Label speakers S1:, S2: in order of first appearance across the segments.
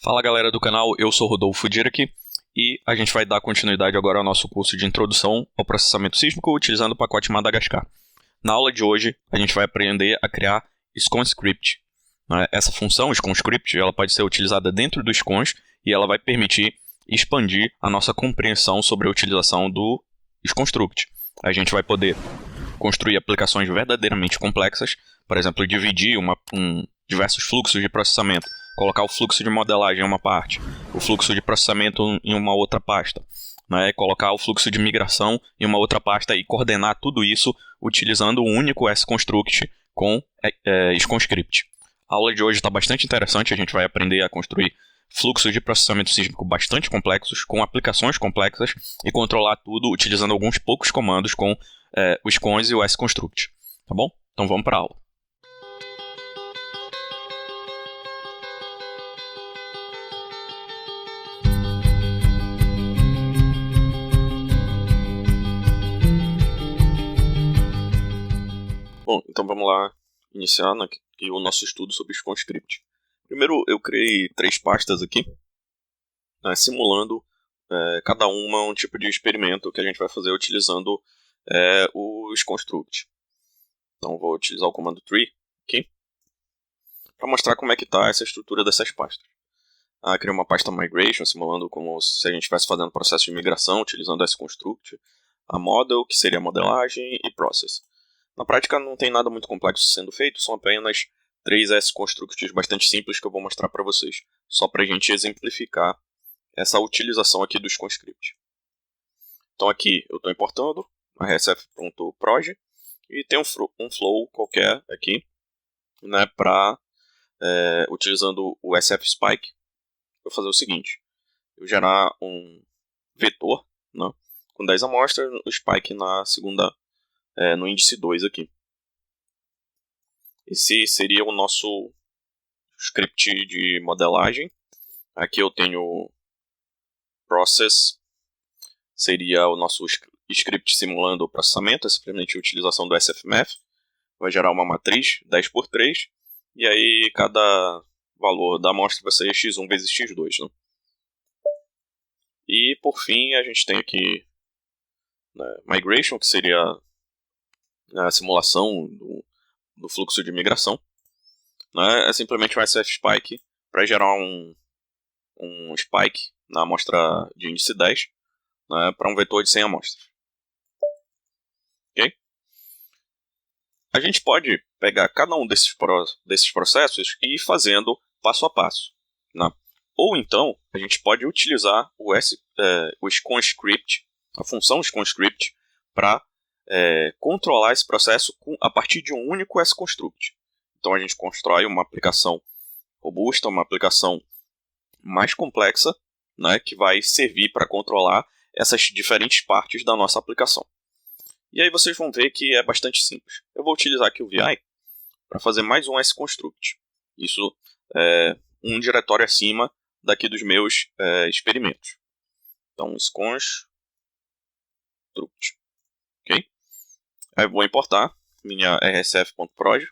S1: Fala galera do canal, eu sou Rodolfo Dirac e a gente vai dar continuidade agora ao nosso curso de Introdução ao Processamento Sísmico utilizando o pacote Madagascar. Na aula de hoje, a gente vai aprender a criar SCON-script. Essa função, SCON-script, ela pode ser utilizada dentro do SCONs e ela vai permitir expandir a nossa compreensão sobre a utilização do SCONstruct. A gente vai poder construir aplicações verdadeiramente complexas, por exemplo, dividir diversos fluxos de processamento, colocar o fluxo de modelagem em uma parte, o fluxo de processamento em uma outra pasta, colocar o fluxo de migração em uma outra pasta e coordenar tudo isso utilizando um único SCONstruct com SCONscript. A aula de hoje está bastante interessante, a gente vai aprender a construir fluxos de processamento sísmico bastante complexos, com aplicações complexas e controlar tudo utilizando alguns poucos comandos com os SCONs e o SCONstruct. Tá bom? Então vamos para a aula. Bom, então vamos lá iniciar aqui o nosso estudo sobre SCONscript. Primeiro eu criei 3 pastas aqui, simulando cada uma um tipo de experimento que a gente vai fazer utilizando o SCONstruct. Então vou utilizar o comando tree aqui para mostrar como é que está essa estrutura dessas pastas. Criei uma pasta migration, simulando como se a gente estivesse fazendo processo de migração utilizando SCONstruct, a model, que seria a modelagem, e process. Na prática não tem nada muito complexo sendo feito, são apenas 3 SCONstructs bastante simples que eu vou mostrar para vocês, só para a gente exemplificar essa utilização aqui do SCONscript. Então aqui eu estou importando a rsf.proj e tem um flow qualquer aqui, para utilizando o sfspike, eu vou fazer o seguinte, eu gerar um vetor com 10 amostras, o spike na segunda no índice 2 aqui. Esse seria o nosso script de modelagem. Aqui eu tenho process, seria o nosso script simulando o processamento, é simplesmente a utilização do sfmath. Vai gerar uma matriz 10×3 e aí cada valor da amostra vai ser x1 vezes x2. E por fim a gente tem aqui migration, que seria a simulação do fluxo de migração. É simplesmente um sfspike para gerar um spike na amostra de índice 10 para um vetor de 100 amostras. Okay? A gente pode pegar cada um desses processos e ir fazendo passo a passo. Ou então, a gente pode utilizar o SCONscript, a função SCONscript, para controlar esse processo a partir de um único SCONstruct. Então a gente constrói uma aplicação robusta, uma aplicação mais complexa, que vai servir para controlar essas diferentes partes da nossa aplicação. E aí vocês vão ver que é bastante simples. Eu vou utilizar aqui o VI para fazer mais um SCONstruct. Isso é um diretório acima daqui dos meus experimentos. Então SCONstruct. Ok? Aí eu vou importar minha rsf.proj.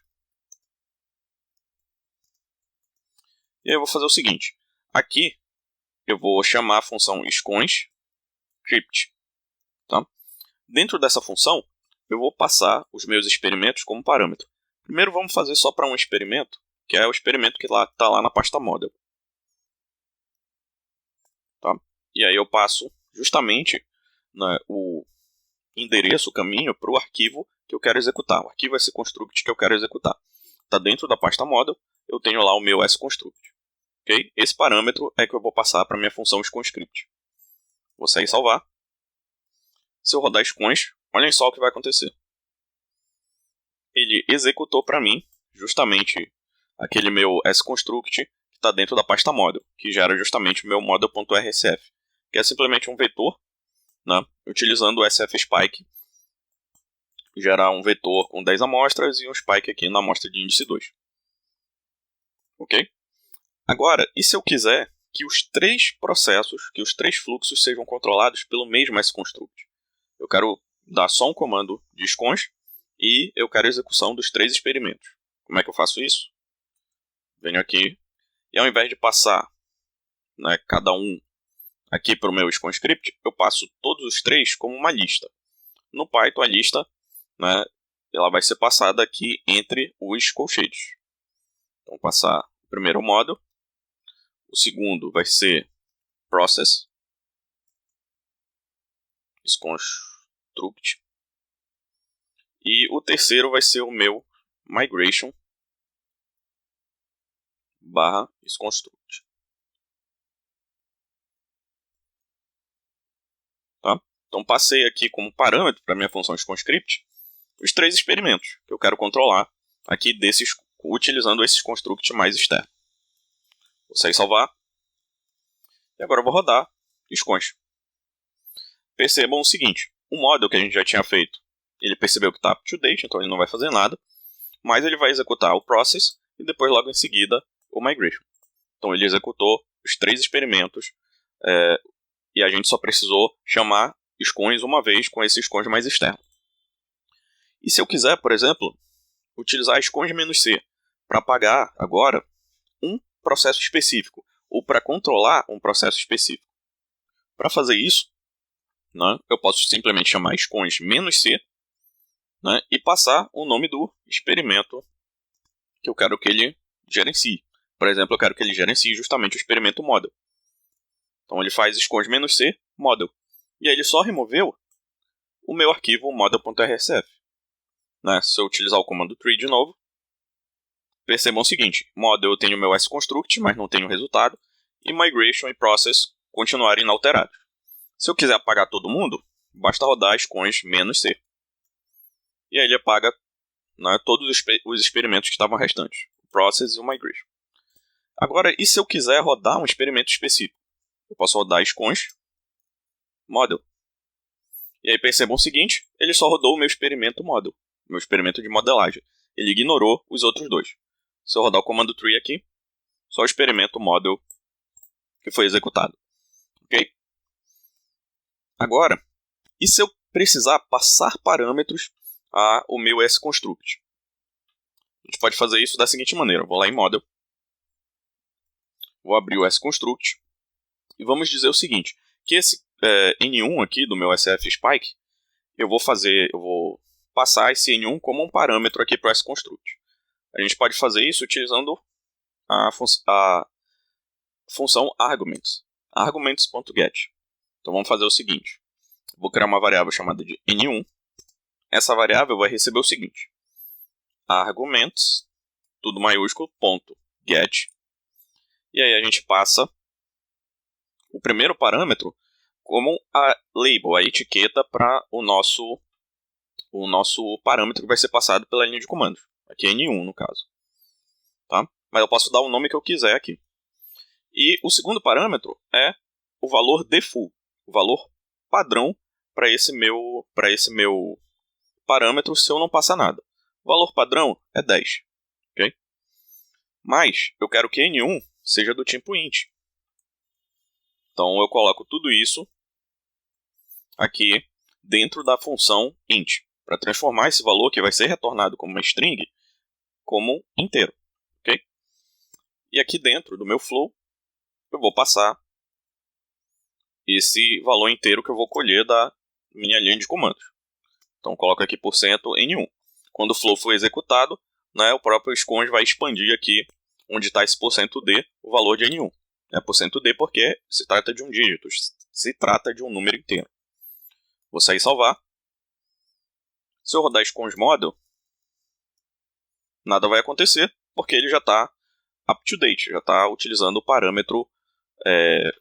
S1: E aí eu vou fazer o seguinte. Aqui eu vou chamar a função SCONscript. Tá? Dentro dessa função, eu vou passar os meus experimentos como parâmetro. Primeiro vamos fazer só para um experimento, que é o experimento que está lá na pasta model. Tá? E aí eu passo justamente o endereço, o caminho para o arquivo que eu quero executar. O arquivo SCONstruct que eu quero executar. Está dentro da pasta model, eu tenho lá o meu SCONstruct. Okay? Esse parâmetro é que eu vou passar para a minha função SCONscript. Vou sair e salvar. Se eu rodar SCONs, olhem só o que vai acontecer. Ele executou para mim justamente aquele meu SCONstruct que está dentro da pasta model, que gera justamente o meu model.rsf, que é simplesmente um vetor, utilizando o sfspike, gerar um vetor com 10 amostras e um spike aqui na amostra de índice 2. Ok? Agora, e se eu quiser que os 3 processos, que os 3 fluxos sejam controlados pelo mesmo SCONstruct? Eu quero dar só um comando de SCONs e eu quero a execução dos 3 experimentos. Como é que eu faço isso? Venho aqui e ao invés de passar né, cada um aqui para o meu SCONScript, eu passo todos os 3 como uma lista. No Python, a lista, né, ela vai ser passada aqui entre os colchetes. Então, passar o primeiro model, o segundo vai ser process, SCONStruct, e o terceiro vai ser o meu migration barra SCONStruct. Tá? Então, passei aqui como parâmetro para minha função SCONScript os 3 experimentos que eu quero controlar aqui utilizando esse construct mais externo. Vou sair e salvar. E agora eu vou rodar scons. Percebam o seguinte, o model que a gente já tinha feito, ele percebeu que está up to date, então ele não vai fazer nada, mas ele vai executar o process e depois logo em seguida o migration. Então ele executou os 3 experimentos e a gente só precisou chamar scons uma vez com esse scons mais externo. E se eu quiser, por exemplo, utilizar scons-c para apagar agora um processo específico ou para controlar um processo específico. Para fazer isso, né, eu posso simplesmente chamar scons-c, né, e passar o nome do experimento que eu quero que ele gerencie. Por exemplo, eu quero que ele gerencie justamente o experimento model. Então ele faz scons-c model. E aí ele só removeu o meu arquivo model.rsf. Né? Se eu utilizar o comando tree de novo, percebam o seguinte, model eu tenho o meu SConstruct, mas não tenho o resultado, e migration e process continuarem inalterados. Se eu quiser apagar todo mundo, basta rodar scons-c. E aí ele apaga, né, todos os experimentos que estavam restantes, o process e o migration. Agora, e se eu quiser rodar um experimento específico? Eu posso rodar scons model. E aí percebam o seguinte, ele só rodou o meu experimento model, meu experimento de modelagem. Ele ignorou os outros 2. Se eu rodar o comando tree aqui, só o experimento model que foi executado. Ok? Agora, e se eu precisar passar parâmetros ao meu SConstruct? A gente pode fazer isso da seguinte maneira. Eu vou lá em model, vou abrir o SConstruct e vamos dizer o seguinte, que esse N1 aqui do meu SF Spike, eu vou passar esse N1 como um parâmetro aqui para o SConstruct. A gente pode fazer isso utilizando a função arguments, arguments.get. Então vamos fazer o seguinte, vou criar uma variável chamada de N1, essa variável vai receber o seguinte, arguments, tudo maiúsculo, ponto, get, e aí a gente passa o primeiro parâmetro como a label, a etiqueta para o nosso parâmetro que vai ser passado pela linha de comandos. Aqui é N1 no caso. Tá? Mas eu posso dar o nome que eu quiser aqui. E o segundo parâmetro é o valor default, o valor padrão para esse meu parâmetro se eu não passar nada. O valor padrão é 10. Okay? Mas eu quero que N1 seja do tipo int. Então eu coloco tudo isso aqui dentro da função int, para transformar esse valor que vai ser retornado como uma string, como inteiro. Okay? E aqui dentro do meu flow, eu vou passar esse valor inteiro que eu vou colher da minha linha de comandos. Então coloco aqui %N1. Quando o flow for executado, né, o próprio scons vai expandir aqui onde está esse %D, o valor de N1. É %D porque se trata de um dígito, se trata de um número inteiro. Vou sair e salvar. Se eu rodar scons model, nada vai acontecer, porque ele já está up to date, já está utilizando o parâmetro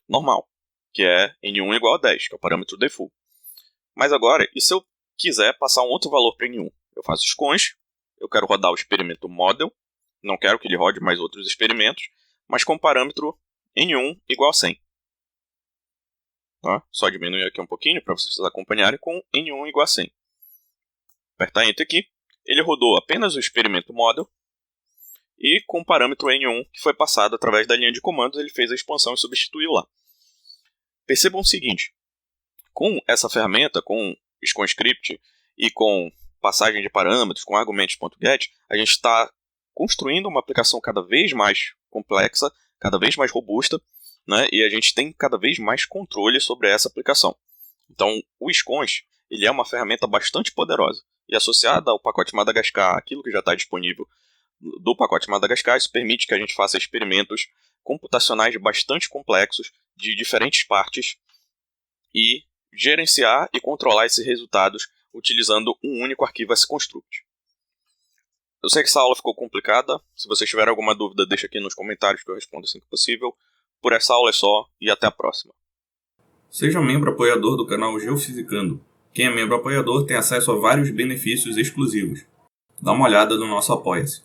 S1: normal, que é N1 igual a 10, que é o parâmetro default. Mas agora, e se eu quiser passar um outro valor para N1? Eu faço scons, eu quero rodar o experimento model, não quero que ele rode mais outros experimentos, mas com parâmetro N1 igual a 100. Tá? Só diminuir aqui um pouquinho para vocês acompanharem com N1 igual a 100. Apertar Enter aqui, ele rodou apenas o experimento model e com o parâmetro N1 que foi passado através da linha de comandos, ele fez a expansão e substituiu lá. Percebam o seguinte, com essa ferramenta, com SConScript e com passagem de parâmetros, com argumentos.get, a gente está construindo uma aplicação cada vez mais complexa, cada vez mais robusta, né? E a gente tem cada vez mais controle sobre essa aplicação. Então, o Scons, ele é uma ferramenta bastante poderosa. E associada ao pacote Madagascar, aquilo que já está disponível do pacote Madagascar, isso permite que a gente faça experimentos computacionais bastante complexos de diferentes partes e gerenciar e controlar esses resultados utilizando um único arquivo sconstruct. Eu sei que essa aula ficou complicada. Se vocês tiverem alguma dúvida, deixa aqui nos comentários que eu respondo assim que possível. Por essa aula é só e até a próxima.
S2: Seja membro apoiador do canal Geofisicando. Quem é membro apoiador tem acesso a vários benefícios exclusivos. Dá uma olhada no nosso Apoia-se.